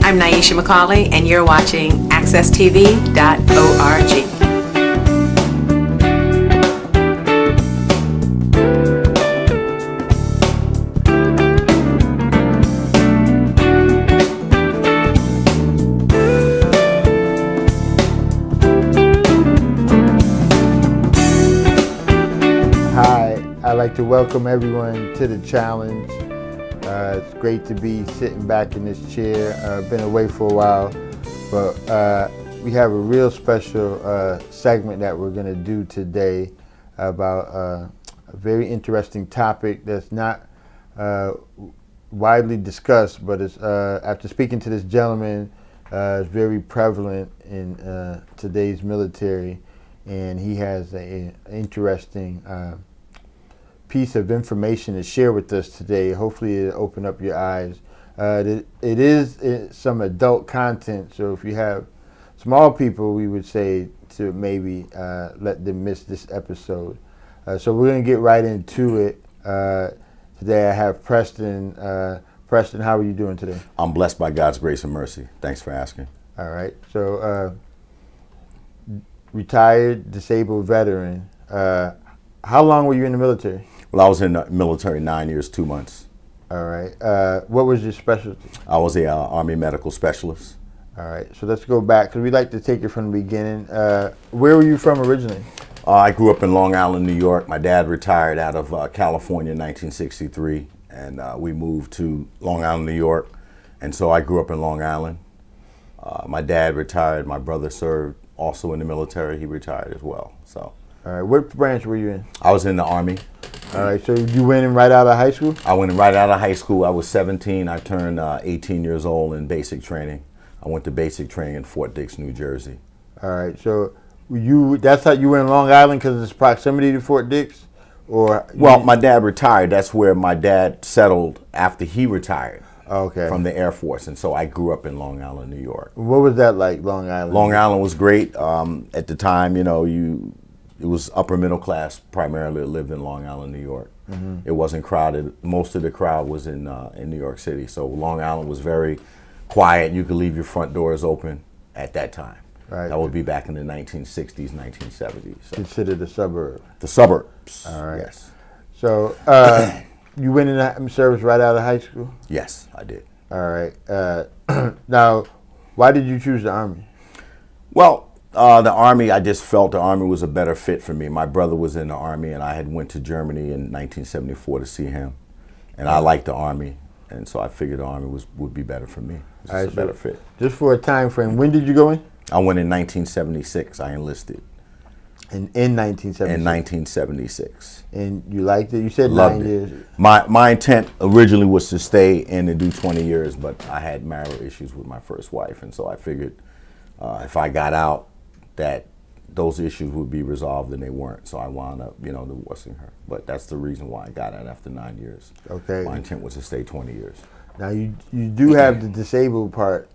I'm Nyesha McCauley, and you're watching AccessTV.org. I'd like to welcome everyone to the challenge. It's great to be sitting back in this chair. Been away for a while, but we have a real special segment that we're going to do today about a very interesting topic that's not widely discussed, but it's, after speaking to this gentleman, it's very prevalent in today's military, and he has an interesting piece of information to share with us today. Hopefully it'll open up your eyes. It is some adult content, so if you have small people, we would say to maybe let them miss this episode. So we're going to get right into it. Today I have Preston. Preston, how are you doing today? I'm blessed by God's grace and mercy. Thanks for asking. All right. So retired disabled veteran. How long were you in the military? Well, I was in the military 9 years, 2 months. All right. What was your specialty? I was a Army medical specialist. All right. So let's go back, because we'd like to take it from the beginning. Where were you from originally? I grew up in Long Island, New York. My dad retired out of California in 1963, and we moved to Long Island, New York. And so I grew up in Long Island. My dad retired. My brother served also in the military. He retired as well. So. All right. What branch were you in? I was in the Army. All right. So you went in right out of high school? I went in right out of high school. I was 17. I turned 18 years old in basic training. I went to basic training in Fort Dix, New Jersey. All right. So that's how you were in Long Island because of its proximity to Fort Dix? Well, my dad retired. That's where my dad settled after he retired. Okay. From the Air Force, and so I grew up in Long Island, New York. What was that like, Long Island? Long Island was great. At the time, it was upper middle class primarily that lived in Long Island, New York. Mm-hmm. It wasn't crowded. Most of the crowd was in New York City. So Long Island was very quiet. You could leave your front doors open at that time. Right. That would be back in the 1960s, 1970s. So. Considered a suburb. The suburbs. All right. Yes. So you went in the service right out of high school? Yes, I did. All right. Now, why did you choose the Army? Well, the Army, I just felt the Army was a better fit for me. My brother was in the Army, and I had went to Germany in 1974 to see him. And I liked the Army, and so I figured the Army would be better for me. It's a better fit. Just for a time frame, when did you go in? I went in 1976. I enlisted. In 1976? In 1976. And you liked it? You said Loved 9 years. My intent originally was to stay in and do 20 years, but I had marital issues with my first wife, and so I figured if I got out, that those issues would be resolved, and they weren't. So I wound up, divorcing her. But that's the reason why I got out after 9 years. Okay. My intent was to stay 20 years. Now you do have the disabled part,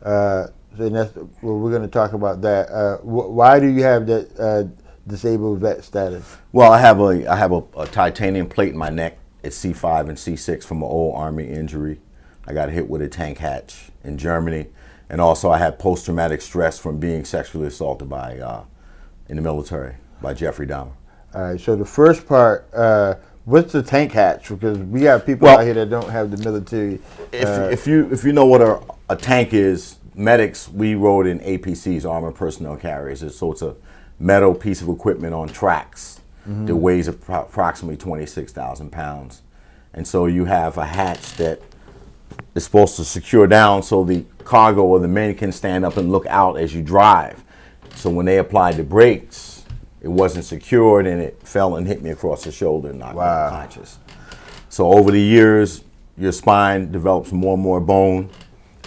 so that's we're going to talk about that. Why do you have that disabled vet status? Well, I have a titanium plate in my neck. It's C5 and C6 from an old Army injury. I got hit with a tank hatch in Germany. And also I had post-traumatic stress from being sexually assaulted in the military by Jeffrey Dahmer. All right, so the first part, what's the tank hatch? Because we have people out here that don't have the military. If you know what a tank is, medics, we rode in APCs, armored personnel carriers. So it's a metal piece of equipment on tracks that weighs approximately 26,000 pounds. And so you have a hatch that is supposed to secure down so the cargo or the men can stand up and look out as you drive. So when they applied the brakes, it wasn't secured, and it fell and hit me across the shoulder and knocked me unconscious. So over the years, your spine develops more and more bone,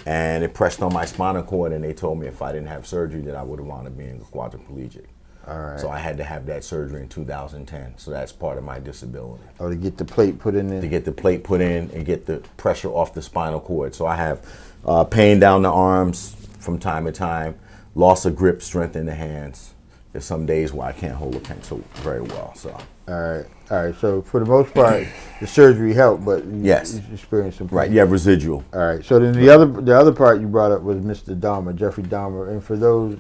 and it pressed on my spinal cord, and they told me if I didn't have surgery that I would have wound up being quadriplegic. All right. So I had to have that surgery in 2010. So that's part of my disability. Oh, to get the plate put in there? To get the plate put in and get the pressure off the spinal cord. So I have pain down the arms from time to time, loss of grip, strength in the hands. There's some days where I can't hold a pencil very well. So All right. All right. So for the most part, the surgery helped, but Yes. you experienced some pain. Right, you have residual. All right. So then the other part you brought up was Mr. Dahmer, Jeffrey Dahmer, and for those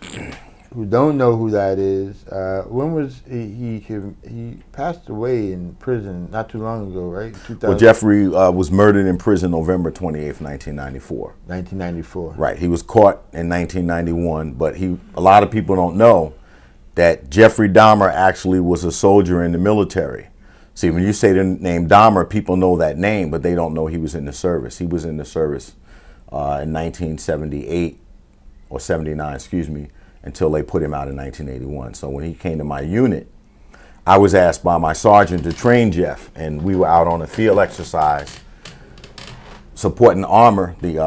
who don't know who that is, when was he passed away in prison not too long ago, right? Well, Jeffrey was murdered in prison November 28th, 1994. 1994. Right, he was caught in 1991, but a lot of people don't know that Jeffrey Dahmer actually was a soldier in the military. See, when you say the name Dahmer, people know that name, but they don't know he was in the service. He was in the service in 1978 or 79, excuse me, until they put him out in 1981. So when he came to my unit, I was asked by my sergeant to train Jeff, and we were out on a field exercise supporting the armor, the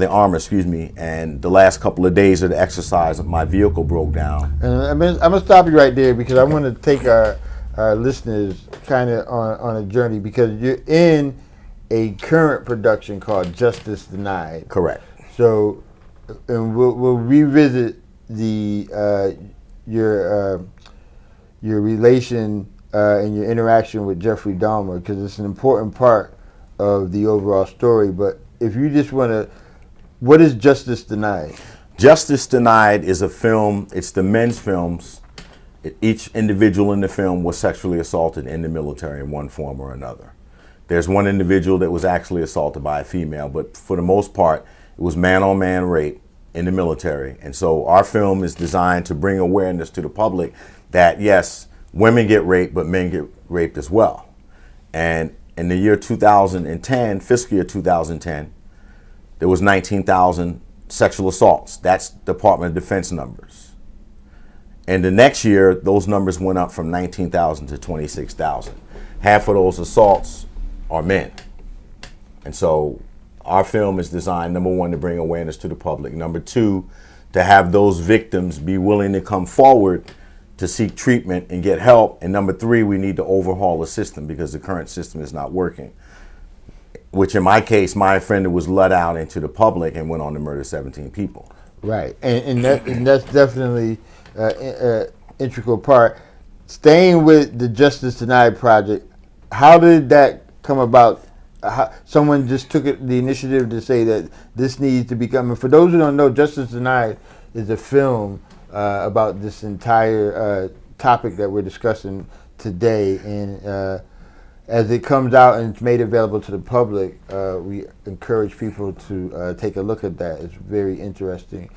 armor, excuse me, and the last couple of days of the exercise, my vehicle broke down. And I'm gonna stop you right there because I want to take our listeners kind of on a journey because you're in a current production called Justice Denied. Correct. So, and we'll revisit the your relation and your interaction with Jeffrey Dahmer because it's an important part of the overall story. But if you just want to, what is Justice Denied? Justice Denied is a film. It's the men's films. Each individual in the film was sexually assaulted in the military in one form or another. There's one individual that was actually assaulted by a female, but for the most part, it was man-on-man rape in the military. And so our film is designed to bring awareness to the public that, yes, women get raped, but men get raped as well. And in the year 2010, fiscal year 2010, there was 19,000 sexual assaults. That's Department of Defense numbers. And the next year, those numbers went up from 19,000 to 26,000. Half of those assaults are men. And so our film is designed, number one, to bring awareness to the public. Number two, to have those victims be willing to come forward to seek treatment and get help. And number three, we need to overhaul the system because the current system is not working. Which in my case, my offender was let out into the public and went on to murder 17 people. Right, and that's definitely an integral part. Staying with the Justice Denied project, how did that come about? Someone just took the initiative to say that this needs to become, and for those who don't know, Justice Denied is a film about this entire topic that we're discussing today, and as it comes out and it's made available to the public, we encourage people to take a look at that. It's very interesting.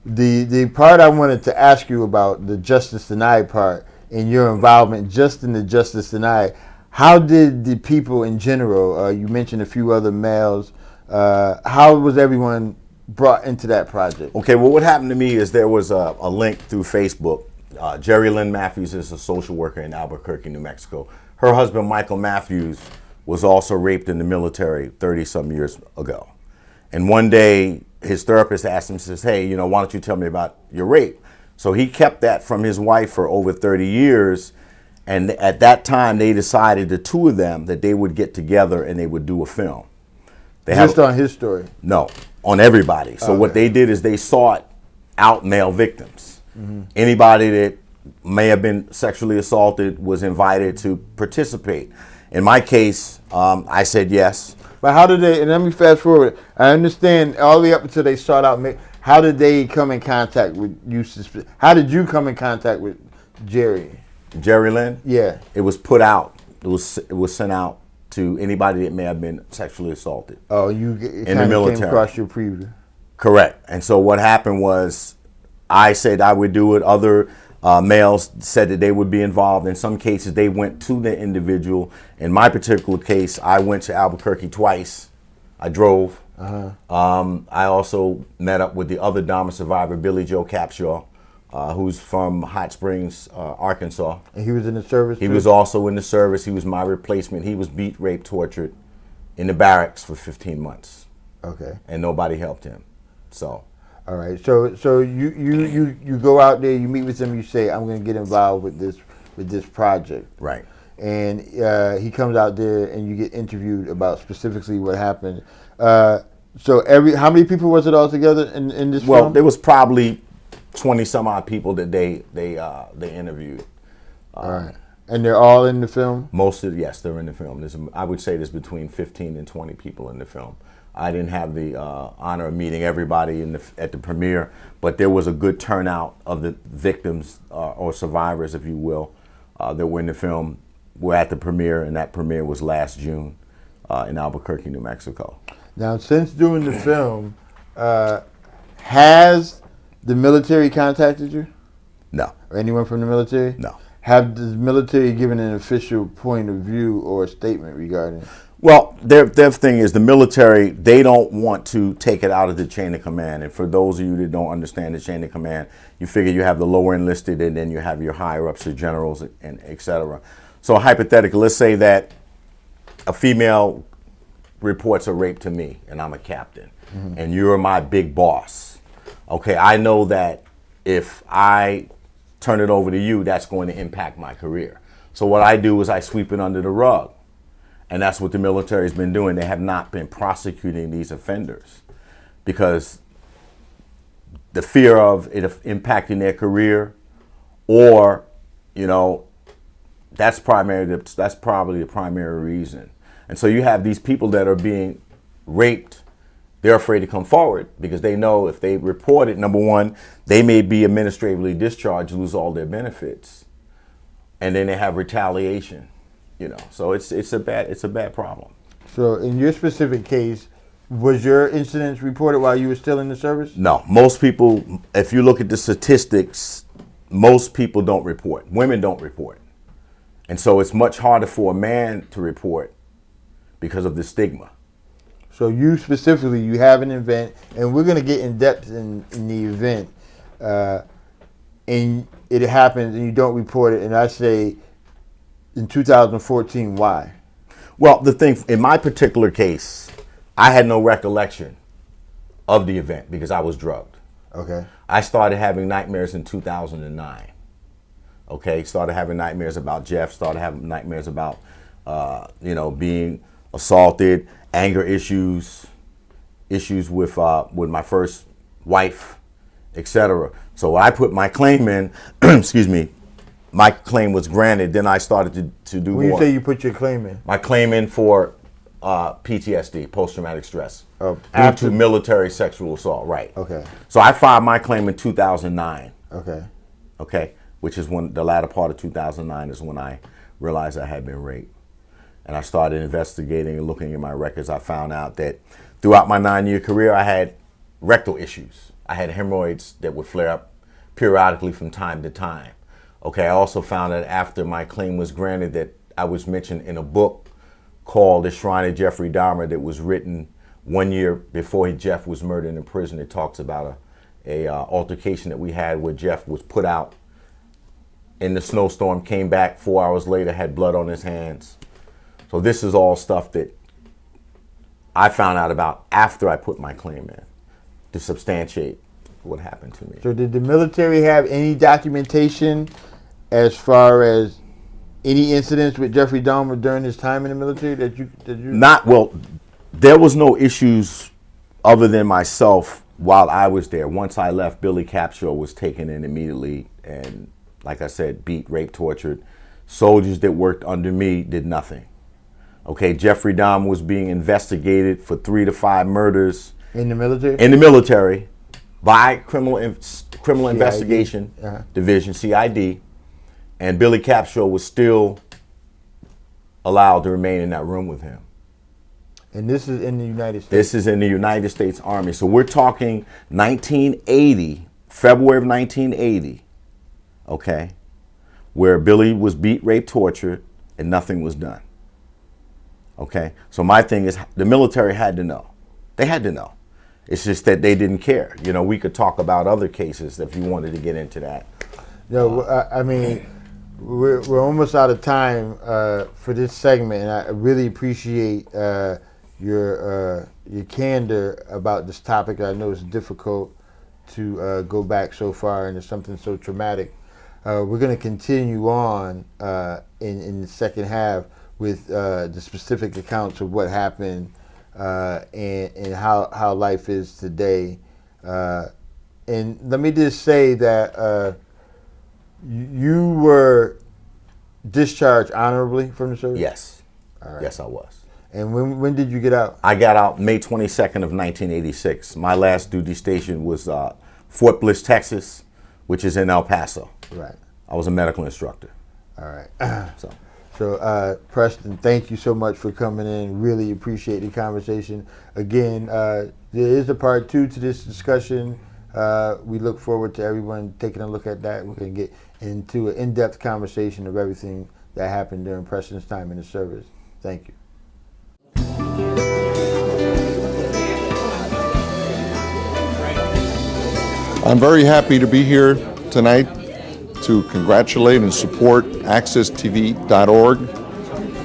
The part I wanted to ask you about, the Justice Denied part, and your involvement just in the Justice Denied, how did the people in general, you mentioned a few other males, how was everyone brought into that project? Okay, well, what happened to me is there was a link through Facebook. Jerry Lynn Matthews is a social worker in Albuquerque, New Mexico. Her husband, Michael Matthews, was also raped in the military 30-some years ago. And one day, his therapist asked him, says, hey, why don't you tell me about your rape? So he kept that from his wife for over 30 years. And at that time, they decided, the two of them, that they would get together and they would do a film. Just on his story? No, on everybody. So what they did is they sought out male victims. Mm-hmm. Anybody that may have been sexually assaulted was invited to participate. In my case, I said yes. But how did they, and let me fast forward, I understand all the way up until they sought out, how did they come in contact with you? How did you come in contact with Jerry? Jerry Lynn? Yeah. It was put out. It was sent out to anybody that may have been sexually assaulted. Oh, you in the military came across your preview. Correct. And so what happened was, I said I would do it. Other males said that they would be involved. In some cases, they went to the individual. In my particular case, I went to Albuquerque twice. I drove. I also met up with the other Dahmer survivor, Billy Joe Capshaw, who's from Hot Springs, Arkansas. And he was in the service? He was also in the service. He was my replacement. He was beat, raped, tortured in the barracks for 15 months. Okay. And nobody helped him. So. All right. So you go out there, you meet with him, you say, I'm going to get involved with this project. Right. And he comes out there and you get interviewed about specifically what happened. So how many people was it all together in this film? Well, there was probably 20 some odd people that they interviewed. All right. And they're all in the film? Yes, they're in the film. I would say there's between 15 and 20 people in the film. I didn't have the honor of meeting everybody at the premiere, but there was a good turnout of the victims or survivors, if you will, that were in the film. Were at the premiere, and that premiere was last June in Albuquerque, New Mexico. Now, since doing the film, has the military contacted you? No. Or anyone from the military? No. Have the military given an official point of view or a statement regarding it? Well, their thing is the military, they don't want to take it out of the chain of command. And for those of you that don't understand the chain of command, you figure you have the lower enlisted and then you have your higher ups, your generals, and et cetera. So hypothetically, let's say that a female reports a rape to me and I'm a captain and you're my big boss. Okay, I know that if I turn it over to you, that's going to impact my career. So what I do is I sweep it under the rug. And that's what the military has been doing. They have not been prosecuting these offenders because the fear of it impacting their career, or, you know, that's probably the primary reason. And so you have these people that are being raped. They're afraid to come forward because they know if they report it, number one, they may be administratively discharged, lose all their benefits, and then they have retaliation. You know, so it's a bad problem. So in your specific case, was your incidents reported while you were still in the service? No, most people, if you look at the statistics, most people don't report. Women don't report. And so it's much harder for a man to report because of the stigma. So you specifically, you have an event, and we're going to get in depth in the event, and it happens and you don't report it, and I say, in 2014, why? Well, the thing, in my particular case, I had no recollection of the event because I was drugged. Okay. I started having nightmares in 2009. Okay, started having nightmares about Jeff, started having nightmares about, being assaulted, anger issues with my first wife, etc. So I put my claim in, excuse me, my claim was granted. Then I started to do more. When you say you put your claim in? My claim in for PTSD, post-traumatic stress, due after to military sexual assault, right. Okay. So I filed my claim in 2009. Okay. Okay, which is when the latter part of 2009 is when I realized I had been raped. And I started investigating and looking at my records. I found out that throughout my 9-year career, I had rectal issues. I had hemorrhoids that would flare up periodically from time to time. Okay, I also found that after my claim was granted that I was mentioned in a book called The Shrine of Jeffrey Dahmer that was written 1 year before Jeff was murdered in prison. It talks about a altercation that we had where Jeff was put out in the snowstorm, came back 4 hours later, had blood on his hands. So this is all stuff that I found out about after I put my claim in to substantiate what happened to me. So did the military have any documentation as far as any incidents with Jeffrey Dahmer during his time in the military that you? Not, well, there was no issues other than myself while I was there. Once I left, Billy Capshaw was taken in immediately and, like I said, beat, raped, tortured. Soldiers that worked under me did nothing. Okay, Jeffrey Dahmer was being investigated for 3 to 5 murders. In the military? In the military by criminal investigation division, CID, and Billy Capshaw was still allowed to remain in that room with him. And this is in the United States? This is in the United States Army. So we're talking 1980, February of 1980, okay, where Billy was beat, raped, tortured, and nothing was done. Okay, so my thing is the military had to know. They had to know. It's just that they didn't care. You know, we could talk about other cases if you wanted to get into that. No, I mean, we're almost out of time for this segment, and I really appreciate your candor about this topic. I know it's difficult to go back so far into something so traumatic. We're going to continue on in the second half with the specific accounts of what happened and how life is today. And let me just say that you were discharged honorably from the service? Yes. All right. Yes, I was. And when did you get out? I got out May 22nd of 1986. My last duty station was Fort Bliss, Texas, which is in El Paso. Right. I was a medical instructor. All right. So, Preston, thank you so much for coming in. Really appreciate the conversation. Again, there is a part 2 to this discussion. We look forward to everyone taking a look at that. We're going to get into an in-depth conversation of everything that happened during Preston's time in the service. Thank you. I'm very happy to be here tonight to congratulate and support AccessTV.org.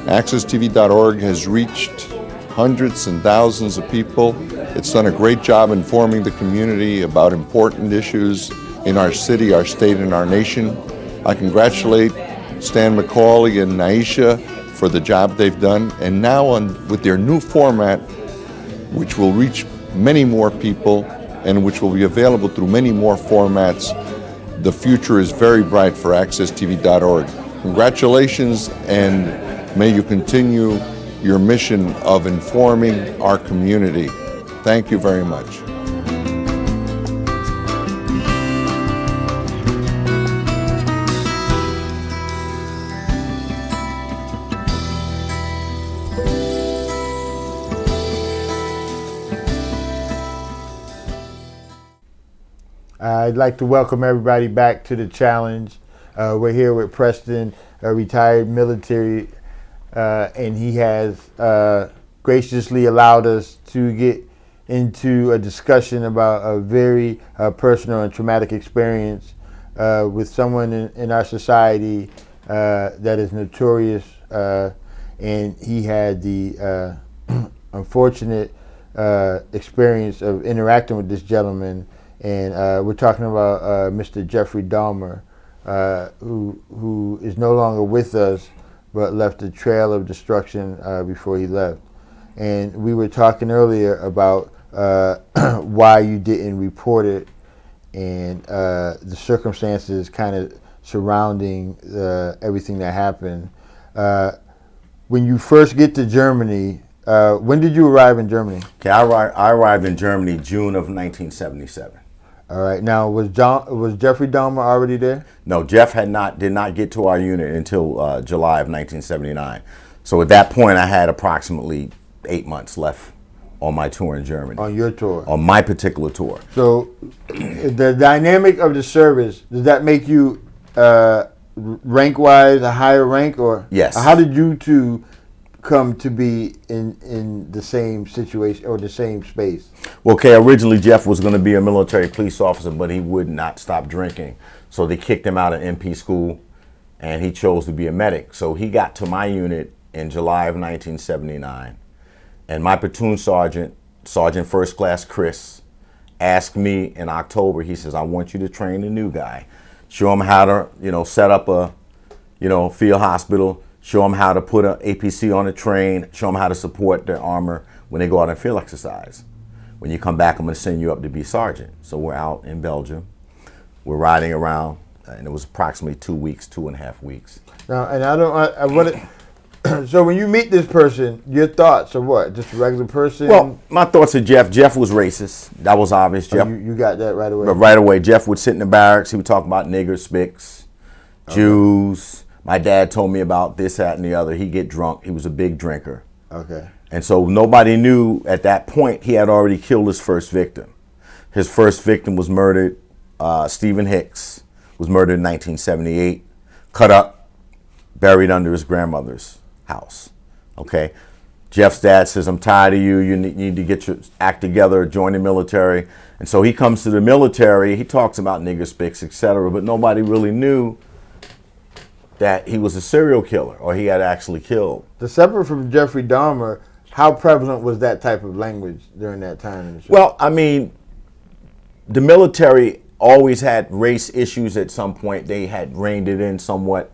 AccessTV.org has reached hundreds and thousands of people. It's done a great job informing the community about important issues in our city, our state, and our nation. I congratulate Stan McCauley and Nyesha for the job they've done. And now with their new format, which will reach many more people and which will be available through many more formats, the future is very bright for AccessTV.org. Congratulations, and may you continue your mission of informing our community. Thank you very much. I'd like to welcome everybody back to the challenge. We're here with Preston, a retired military, and he has graciously allowed us to get into a discussion about a very personal and traumatic experience with someone in our society that is notorious, and he had the unfortunate experience of interacting with this gentleman. And we're talking about Mr. Jeffrey Dahmer, who is no longer with us, but left a trail of destruction before he left. And we were talking earlier about why you didn't report it and the circumstances kind of surrounding everything that happened. When you first get to Germany, when did you arrive in Germany? okay, I arrived in Germany June of 1977. All right. Now, was Jeffrey Dahmer already there? No, Jeff did not get to our unit until July of 1979. So at that point, I had approximately 8 months left on my tour in Germany. On your tour? On my particular tour. So the dynamic of the service, does that make you rank-wise a higher rank? Or yes. How did you two come to be in the same situation or the same space? Well, okay, originally Jeff was going to be a military police officer, but he would not stop drinking. So they kicked him out of MP school, and he chose to be a medic. So he got to my unit in July of 1979. And my platoon sergeant, Sergeant First Class Chris, asked me in October, he says, I want you to train the new guy. Show him how to, set up a, field hospital. Show them how to put an APC on a train. Show them how to support their armor when they go out on field exercise. When you come back, I'm going to send you up to be sergeant. So we're out in Belgium. We're riding around, and it was approximately 2 weeks, 2.5 weeks. Now, and I want to. So when you meet this person, your thoughts are what? Just a regular person? Well, my thoughts are Jeff. Jeff was racist. That was obvious. Jeff. You got that right away. But right away, Jeff would sit in the barracks. He would talk about niggers, spics, Jews. My dad told me about this, that, and the other. He'd get drunk. He was a big drinker. Okay. And so nobody knew at that point he had already killed his first victim. His first victim was murdered. Stephen Hicks was murdered in 1978, cut up, buried under his grandmother's house. Okay. Jeff's dad says, I'm tired of you. You need to get your act together, join the military. And so he comes to the military. He talks about nigger spics, etc., but nobody really knew that he was a serial killer or he had actually killed. To separate from Jeffrey Dahmer, how prevalent was that type of language during that time in the show? Well, I mean, the military always had race issues at some point. They had reined it in somewhat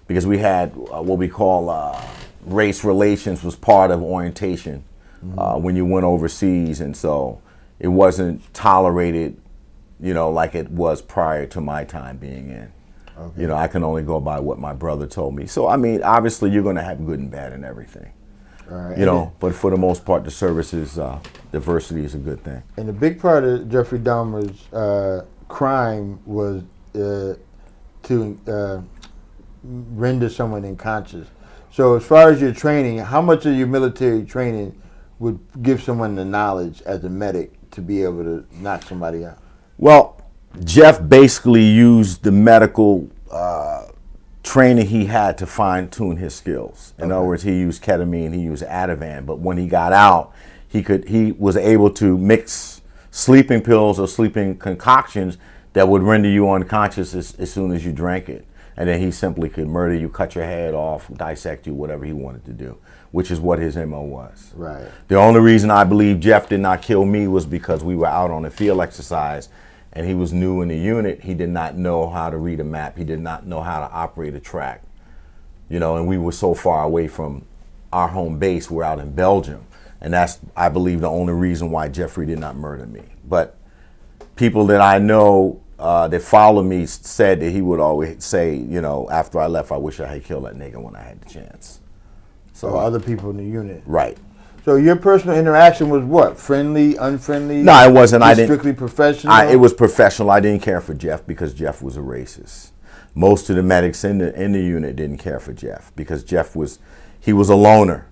because we had what we call race relations was part of orientation when you went overseas. And so it wasn't tolerated, like it was prior to my time being in. You know, I can only go by what my brother told me. So, I mean, obviously you're going to have good and bad in everything. Right. You know, but for the most part, the services, diversity is a good thing. And a big part of Jeffrey Dahmer's crime was to render someone unconscious. So as far as your training, how much of your military training would give someone the knowledge as a medic to be able to knock somebody out? Well, Jeff basically used the medical training he had to fine-tune his skills. In other words, he used ketamine, he used Ativan, but when he got out, he was able to mix sleeping pills or sleeping concoctions that would render you unconscious as soon as you drank it. And then he simply could murder you, cut your head off, dissect you, whatever he wanted to do, which is what his MO was. Right. The only reason I believe Jeff did not kill me was because we were out on a field exercise and he was new in the unit. He did not know how to read a map. He did not know how to operate a track. You know, and we were so far away from our home base. We're out in Belgium. And that's, I believe, the only reason why Jeffrey did not murder me. But people that I know that follow me said that he would always say, you know, after I left, I wish I had killed that nigga when I had the chance. So other people in the unit. Right. So your personal interaction was what? Friendly, unfriendly? No, it wasn't. I didn't. Strictly professional? It was professional. I didn't care for Jeff because Jeff was a racist. Most of the medics in the unit didn't care for Jeff because Jeff was a loner.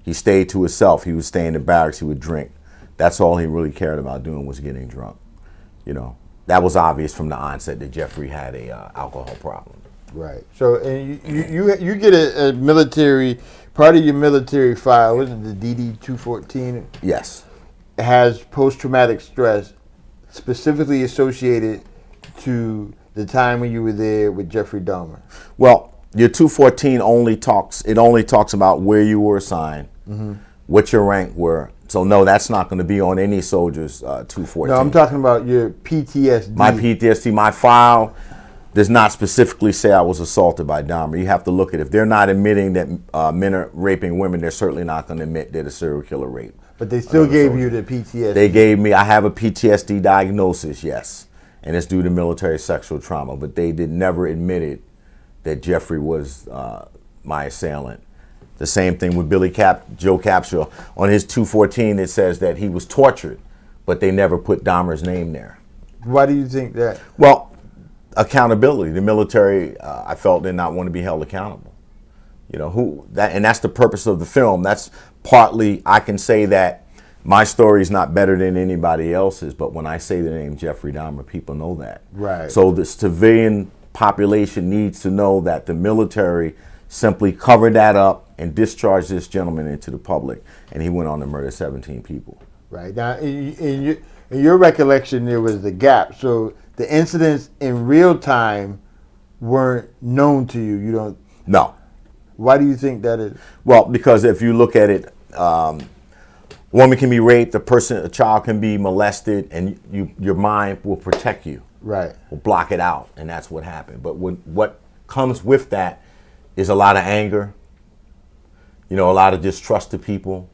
He stayed to himself. He would stay in the barracks. He would drink. That's all he really cared about doing was getting drunk. You know, that was obvious from the onset that Jeffrey had a alcohol problem. Right. So and you get a military, part of your military file, wasn't it the DD-214? Yes. Has post-traumatic stress specifically associated to the time when you were there with Jeffrey Dahmer. Well, your 214 only talks about where you were assigned, what your rank were. So no, that's not going to be on any soldier's 214. No, I'm talking about your PTSD. My PTSD, my file does not specifically say I was assaulted by Dahmer. You have to look at it. If they're not admitting that men are raping women, they're certainly not going to admit that a serial killer raped. But they still gave you the PTSD. They gave me, I have a PTSD diagnosis, yes. And it's due to military sexual trauma. But they never admitted that Jeffrey was my assailant. The same thing with Joe Capshaw. On his 214, it says that he was tortured, but they never put Dahmer's name there. Why do you think that? Well, accountability. The military, I felt, did not want to be held accountable. You know, and that's the purpose of the film. That's partly, I can say that my story is not better than anybody else's, but when I say the name Jeffrey Dahmer, people know that. Right. So the civilian population needs to know that the military simply covered that up and discharged this gentleman into the public, and he went on to murder 17 people. Right. Now, in your recollection, there was the gap. So the incidents in real time weren't known to you. You don't. No. Why do you think that is? Well, because if you look at it, a woman can be raped, a child can be molested, and your mind will protect you. Right. Will block it out, and that's what happened. But what comes with that is a lot of anger, you know, a lot of distrust of people,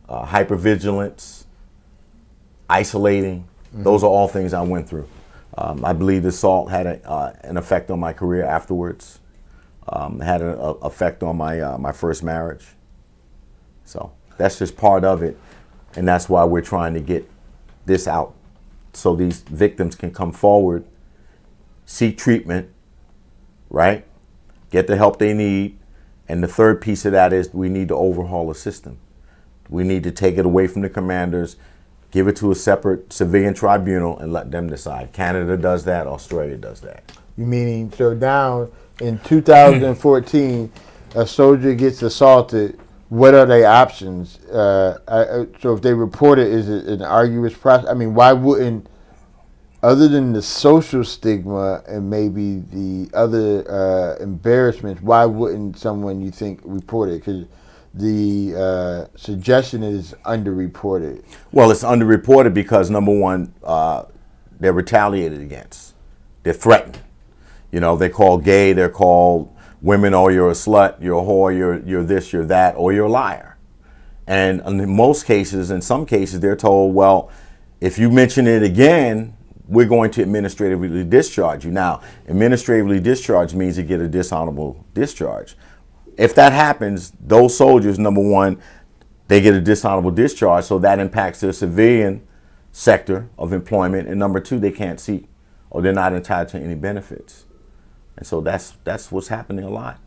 hypervigilance, isolating. Those are all things I went through. I believe the assault had an effect on my career afterwards. Had an effect on my first marriage. So that's just part of it, and that's why we're trying to get this out so these victims can come forward, seek treatment, right? Get the help they need. And the third piece of that is we need to overhaul the system. We need to take it away from the commanders, give it to a separate civilian tribunal, and let them decide. Canada does that. Australia does that. You meaning, so now in 2014, a soldier gets assaulted, what are their options? So if they report it, is it an arduous process? I mean, why wouldn't, other than the social stigma and maybe the other embarrassments, why wouldn't someone, you think, report it? Because the suggestion is underreported. Well, it's underreported because, number one, they're retaliated against. They're threatened. You know, they're called gay, they're called women, or you're a slut, you're a whore, you're this, you're that, or you're a liar. And in most cases, in some cases, they're told, well, if you mention it again, we're going to administratively discharge you. Now, administratively discharge means you get a dishonorable discharge. If that happens, those soldiers, number one, they get a dishonorable discharge, so that impacts their civilian sector of employment, and number two, they can't seek or they're not entitled to any benefits. And so that's what's happening a lot.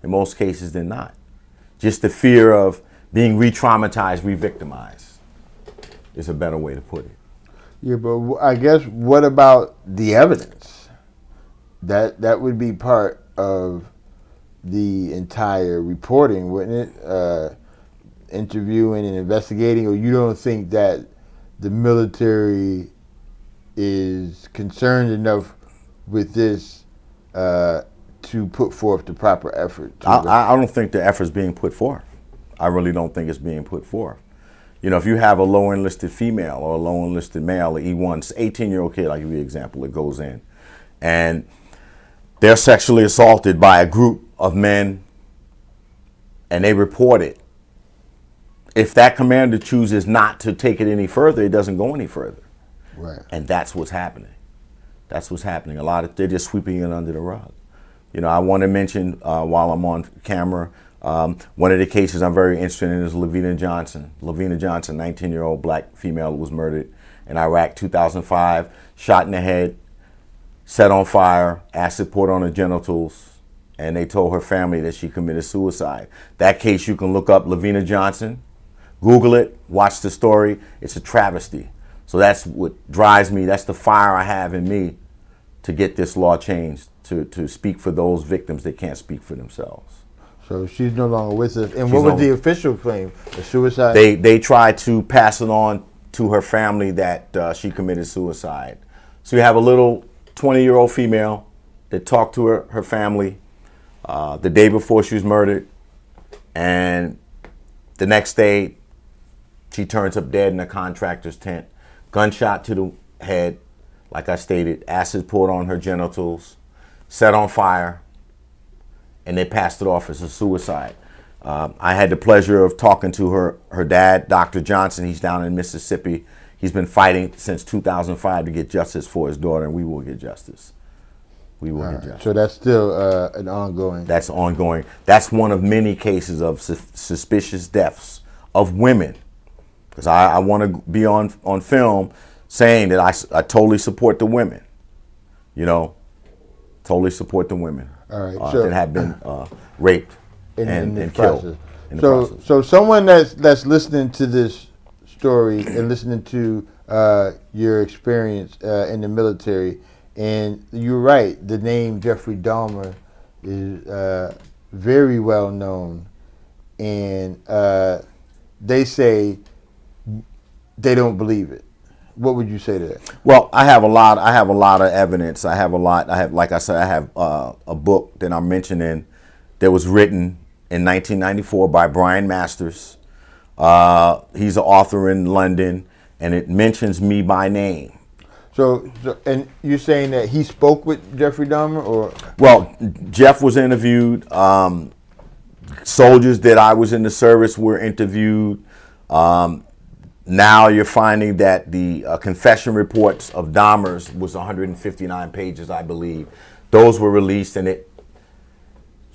In most cases, they're not. Just the fear of being re-traumatized, re-victimized is a better way to put it. Yeah, but I guess what about the evidence? That would be part of the entire reporting, wouldn't it? Interviewing and investigating, or you don't think that the military is concerned enough with this to put forth the proper effort? I don't think the effort's being put forth. I really don't think it's being put forth. You know, if you have a low enlisted female or a low enlisted male, an E1, 18-year-old kid, I'll give you an example, that goes in, and they're sexually assaulted by a group of men, and they report it. If that commander chooses not to take it any further, it doesn't go any further. Right. And that's what's happening. That's what's happening. They're just sweeping it under the rug. You know, I want to mention while I'm on camera, one of the cases I'm very interested in is Lavina Johnson. Lavina Johnson, 19-year-old black female, was murdered in Iraq, 2005, shot in the head, set on fire, acid poured on her genitals, and they told her family that she committed suicide. That case, you can look up Lavina Johnson, Google it, watch the story. It's a travesty. So that's what drives me. That's the fire I have in me to get this law changed, to speak for those victims that can't speak for themselves. So she's no longer with us. And what was the official claim? A suicide? They tried to pass it on to her family that she committed suicide. So you have a little 20-year-old female that talked to her family the day before she was murdered, and the next day she turns up dead in a contractor's tent. Gunshot to the head, like I stated, acid poured on her genitals, set on fire, and they passed it off as a suicide. I had the pleasure of talking to her dad, Dr. Johnson. He's down in Mississippi. He's been fighting since 2005 to get justice for his daughter, and we will get justice. We will get justice. So that's still an ongoing? That's ongoing. That's one of many cases of suspicious deaths of women. Because I want to be on film saying that I totally support the women. You know, totally support the women. All right, that have been raped and killed. So someone that's listening to this story and listening to your experience in the military, and you're right, the name Jeffrey Dahmer is very well known, and they say they don't believe it. What would you say to that? Well, I have a lot of evidence. Like I said, I have a book that I'm mentioning that was written in 1994 by Brian Masters. He's an author in London, and it mentions me by name. So and you're saying that he spoke with Jeffrey Dahmer, or? Well, Jeff was interviewed. Soldiers that I was in the service were interviewed. Now you're finding that the confession reports of Dahmer's was 159 pages, I believe. Those were released, and it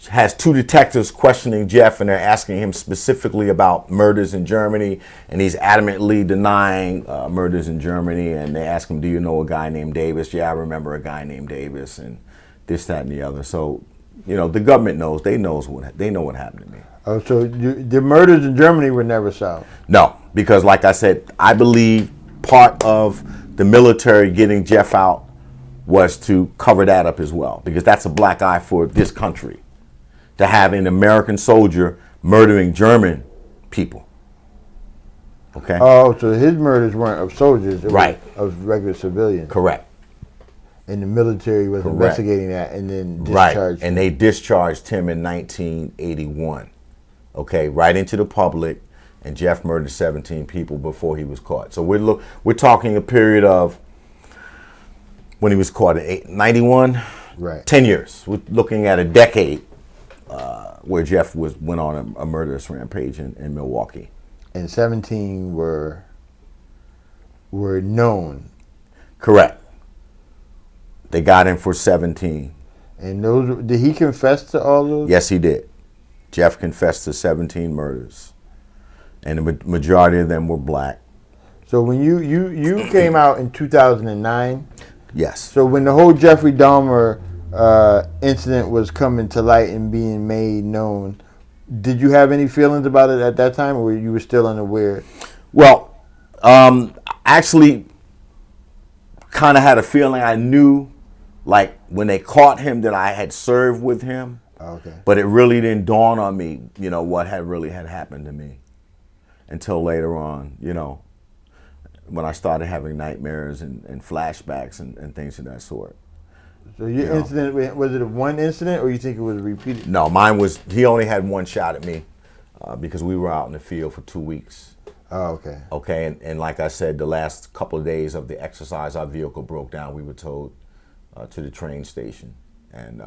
has two detectives questioning Jeff, and they're asking him specifically about murders in Germany, and he's adamantly denying murders in Germany. And they ask him, "Do you know a guy named Davis?" "Yeah, I remember a guy named Davis," and this, that, and the other. So, you know, the government knows. They know what happened to me. Oh, so the murders in Germany were never solved? No, because like I said, I believe part of the military getting Jeff out was to cover that up as well, because that's a black eye for this country, to have an American soldier murdering German people. Okay? Oh, so his murders weren't of soldiers, it right, was of regular civilians. Correct. And the military was Correct. investigating that and then discharged him. And they discharged him in 1981. Okay, right into the public, and Jeff murdered 17 people before he was caught. So we're talking a period of when he was caught in 91, right? 10 years. We're looking at a decade where Jeff went on a murderous rampage in Milwaukee. And 17 were known. Correct. They got him for 17. And those, did he confess to all those? Yes, he did. Jeff confessed to 17 murders, and the majority of them were black. So when you came out in 2009. Yes. So when the whole Jeffrey Dahmer incident was coming to light and being made known, did you have any feelings about it at that time, or you were still unaware? Well, actually, kind of had a feeling. I knew, like, when they caught him, that I had served with him. Okay. But it really didn't dawn on me, what had really happened to me until later on, when I started having nightmares and flashbacks and things of that sort. So your incident, was it one incident, or you think it was repeated? No, mine was, he only had one shot at me because we were out in the field for 2 weeks. Oh, okay. Okay, and like I said, the last couple of days of the exercise, our vehicle broke down. We were towed to the train station, and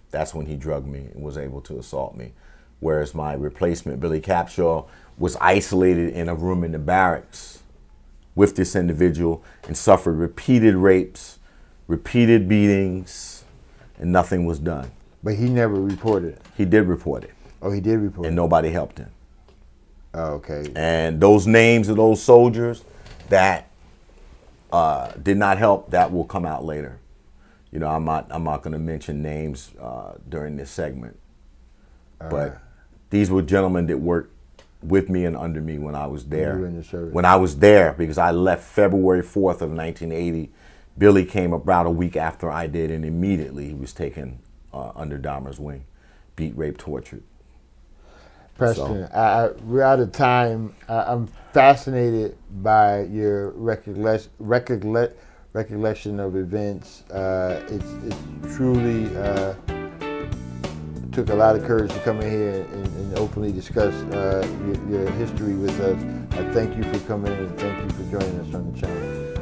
that's when he drugged me and was able to assault me. Whereas my replacement, Billy Capshaw, was isolated in a room in the barracks with this individual and suffered repeated rapes, repeated beatings, and nothing was done. But he never reported it. He did report it. Oh, he did report it. And nobody helped him. Oh, okay. And those names of those soldiers that did not help, that will come out later. I'm not going to mention names during this segment. But these were gentlemen that worked with me and under me when I was there. You were in the service. When I was there, because I left February 4th of 1980. Billy came about a week after I did, and immediately he was taken under Dahmer's wing, beat, raped, tortured. Preston, we're out of time. I'm fascinated by your recollection of events. It's truly took a lot of courage to come in here and openly discuss your history with us. I thank you for coming in, and thank you for joining us on the channel.